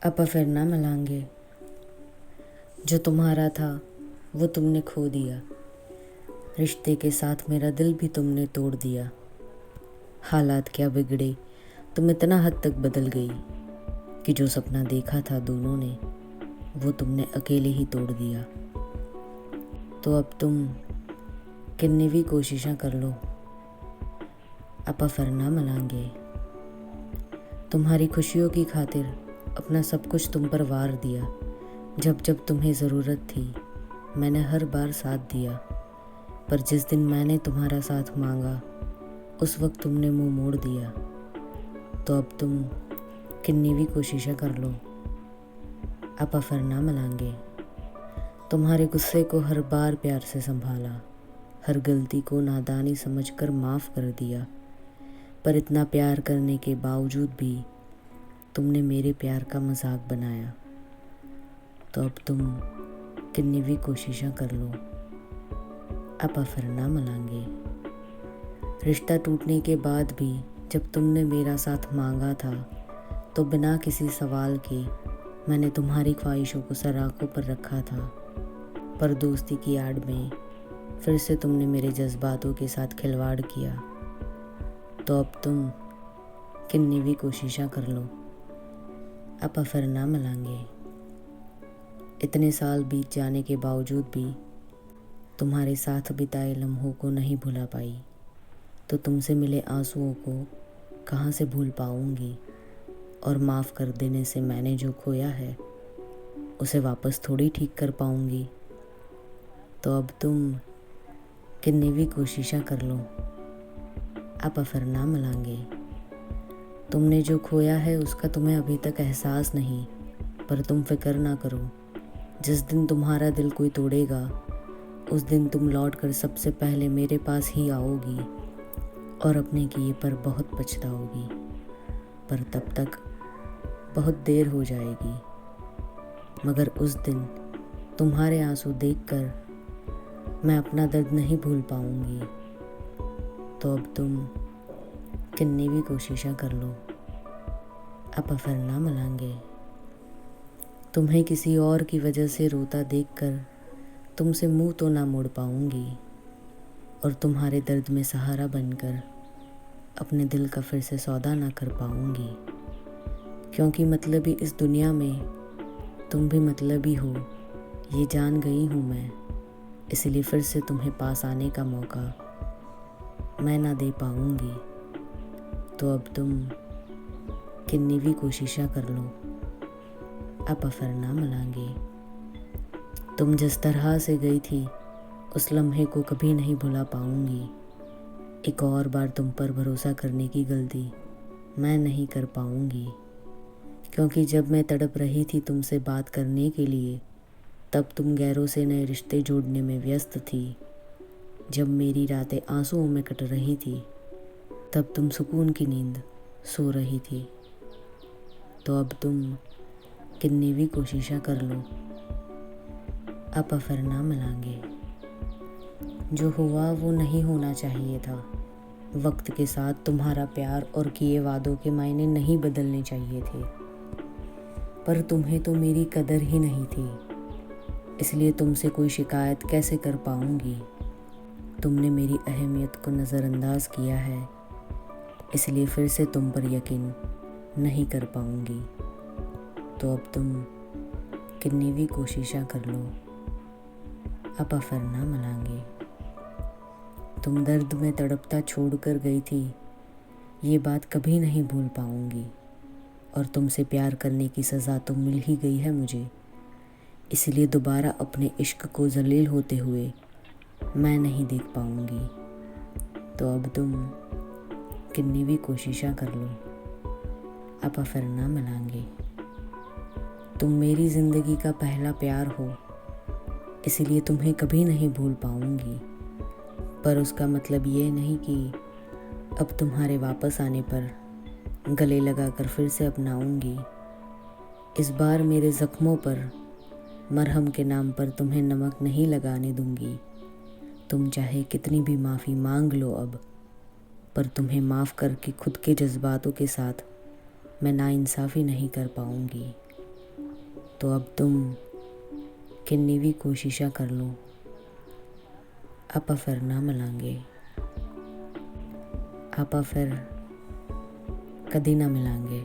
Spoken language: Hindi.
अपा फिर ना मिलांगे। जो तुम्हारा था वो तुमने खो दिया। रिश्ते के साथ मेरा दिल भी तुमने तोड़ दिया। हालात क्या बिगड़े, तुम इतना हद तक बदल गई कि जो सपना देखा था दोनों ने वो तुमने अकेले ही तोड़ दिया। तो अब तुम कितनी भी कोशिशें कर लो, अपा फिर ना मिलांगे। तुम्हारी खुशियों की खातिर अपना सब कुछ तुम पर वार दिया। जब जब तुम्हें ज़रूरत थी मैंने हर बार साथ दिया, पर जिस दिन मैंने तुम्हारा साथ मांगा उस वक्त तुमने मुंह मोड़ दिया। तो अब तुम कितनी भी कोशिशें कर लो, अपा फिर ना मिलांगे। तुम्हारे गुस्से को हर बार प्यार से संभाला, हर गलती को नादानी समझकर माफ़ कर दिया, पर इतना प्यार करने के बावजूद भी तुमने मेरे प्यार का मजाक बनाया। तो अब तुम कितनी भी कोशिशें कर लो, अपा फिर ना मिलांगे। रिश्ता टूटने के बाद भी जब तुमने मेरा साथ मांगा था तो बिना किसी सवाल के मैंने तुम्हारी ख्वाहिशों को सराखों पर रखा था, पर दोस्ती की आड़ में फिर से तुमने मेरे जज्बातों के साथ खिलवाड़ किया। तो अब तुम कितनी भी कोशिशें कर लो, अपा फिर ना मिलांगे। इतने साल बीत जाने के बावजूद भी तुम्हारे साथ बिताए लम्हों को नहीं भुला पाई, तो तुमसे मिले आंसुओं को कहाँ से भूल पाऊंगी। और माफ़ कर देने से मैंने जो खोया है उसे वापस थोड़ी ठीक कर पाऊंगी। तो अब तुम कितनी भी कोशिशें कर लो, अपा फिर ना मिलांगे। तुमने जो खोया है उसका तुम्हें अभी तक एहसास नहीं, पर तुम फिक्र ना करो। जिस दिन तुम्हारा दिल कोई तोड़ेगा उस दिन तुम लौट कर सबसे पहले मेरे पास ही आओगी और अपने किए पर बहुत पछताओगी। पर तब तक बहुत देर हो जाएगी, मगर उस दिन तुम्हारे आंसू देखकर मैं अपना दर्द नहीं भूल पाऊंगी। तो अब तुम कितनी भी कोशिशें कर लो, अपा फिर ना मिलांगे। तुम्हें किसी और की वजह से रोता देखकर तुमसे मुंह तो ना मोड़ पाऊंगी, और तुम्हारे दर्द में सहारा बनकर अपने दिल का फिर से सौदा ना कर पाऊंगी। क्योंकि मतलबी इस दुनिया में तुम भी मतलबी हो ये जान गई हूँ मैं, इसलिए फिर से तुम्हें पास आने का मौका मैं ना दे पाऊंगी। तो अब तुम कितनी भी कोशिशें कर लो, अपा फिर ना मिलांगे। तुम जिस तरह से गई थी उस लम्हे को कभी नहीं भुला पाऊंगी। एक और बार तुम पर भरोसा करने की गलती मैं नहीं कर पाऊंगी, क्योंकि जब मैं तड़प रही थी तुमसे बात करने के लिए तब तुम गैरों से नए रिश्ते जोड़ने में व्यस्त थी। जब मेरी रातें आंसुओं में कट रही थी तब तुम सुकून की नींद सो रही थी। तो अब तुम कितनी भी कोशिशें कर लो, अपा फिर ना मिलांगे। जो हुआ वो नहीं होना चाहिए था। वक्त के साथ तुम्हारा प्यार और किए वादों के मायने नहीं बदलने चाहिए थे, पर तुम्हें तो मेरी कदर ही नहीं थी, इसलिए तुमसे कोई शिकायत कैसे कर पाऊंगी। तुमने मेरी अहमियत को नज़रअंदाज किया है, इसलिए फिर से तुम पर यकीन नहीं कर पाऊंगी। तो अब तुम कितनी भी कोशिशें कर लो, अपा फिर ना मिलांगे। तुम दर्द में तड़पता छोड़ कर गई थी ये बात कभी नहीं भूल पाऊंगी, और तुमसे प्यार करने की सज़ा तो मिल ही गई है मुझे, इसलिए दोबारा अपने इश्क को जलील होते हुए मैं नहीं देख पाऊंगी। तो अब तुम कितनी भी कोशिशें कर लो, अपा फिर ना मिलांगे। तुम मेरी ज़िंदगी का पहला प्यार हो, इसीलिए तुम्हें कभी नहीं भूल पाऊंगी, पर उसका मतलब ये नहीं कि अब तुम्हारे वापस आने पर गले लगाकर फिर से अपनाऊंगी। इस बार मेरे ज़ख्मों पर मरहम के नाम पर तुम्हें नमक नहीं लगाने दूंगी। तुम चाहे कितनी भी माफ़ी मांग लो अब, पर तुम्हें माफ़ करके खुद के जज्बातों के साथ मैं नाइंसाफ़ी नहीं कर पाऊंगी। तो अब तुम किन्नी भी कोशिशा कर लो, ਆਪਾਂ फिर ना मिलांगे, ਆਪਾਂ फिर कदी ना मिलांगे।